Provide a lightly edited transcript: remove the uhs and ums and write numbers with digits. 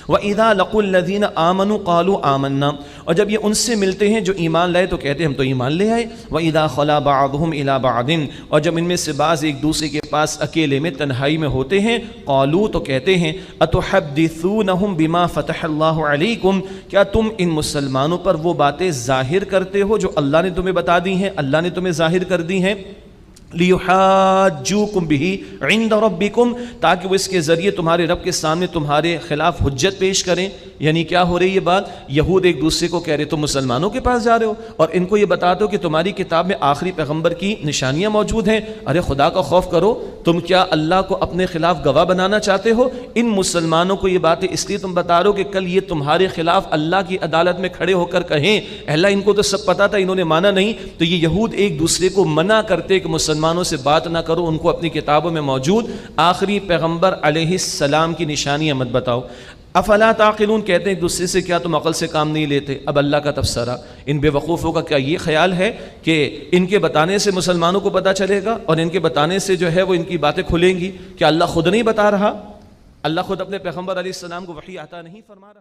وَإِذَا لَقُوا الَّذِينَ آمَنُوا قَالُوا آمَنَّا، اور جب یہ ان سے ملتے ہیں جو ایمان لائے تو کہتے ہیں ہم تو ایمان لے آئے. وَإِذَا خَلَا بَعْضُهُمْ إِلَىٰ بَعْضٍ، اور جب ان میں سے بعض ایک دوسرے کے پاس اکیلے میں تنہائی میں ہوتے ہیں، قالوا تو کہتے ہیں أَتُحَدِّثُونَهُمْ بِمَا فَتَحَ اللَّهُ عَلَيْكُمْ، کیا تم ان مسلمانوں پر وہ باتیں ظاہر کرتے ہو جو اللہ نے تمہیں بتا دی ہیں، اللہ نے تمہیں ظاہر کر دی ہیں. لِيُحَاجُّوكُمْ بِهِ عِنْدَ رَبِّكُمْ، تاکہ وہ اس کے ذریعے تمہارے رب کے سامنے تمہارے خلاف حجت پیش کریں. یعنی کیا ہو رہی ہے بات؟ یہود ایک دوسرے کو کہہ رہے تم مسلمانوں کے پاس جا رہے ہو اور ان کو یہ بتا دو کہ تمہاری کتاب میں آخری پیغمبر کی نشانیاں موجود ہیں. ارے خدا کا خوف کرو، تم کیا اللہ کو اپنے خلاف گواہ بنانا چاہتے ہو؟ ان مسلمانوں کو یہ باتیں اس لیے تم بتا رہے ہو کہ کل یہ تمہارے خلاف اللہ کی عدالت میں کھڑے ہو کر کہیں اللہ ان کو تو سب پتا تھا، انہوں نے مانا نہیں. تو یہ یہود ایک دوسرے کو منع کرتے کہ مسلمانوں سے بات نہ کرو، ان کو اپنی کتابوں میں موجود آخری پیغمبر علیہ السلام کی نشانیاں مت بتاؤ. افلا تعقلون، کہتے ہیں ایک دوسرے سے کیا تم عقل سے کام نہیں لیتے؟ اب اللہ کا تبصرہ ان بے وقوفوں کا کیا یہ خیال ہے کہ ان کے بتانے سے مسلمانوں کو پتہ چلے گا اور ان کے بتانے سے جو ہے وہ ان کی باتیں کھلیں گی؟ کہ اللہ خود نہیں بتا رہا؟ اللہ خود اپنے پیغمبر علیہ السلام کو وحی عطا نہیں فرما رہا؟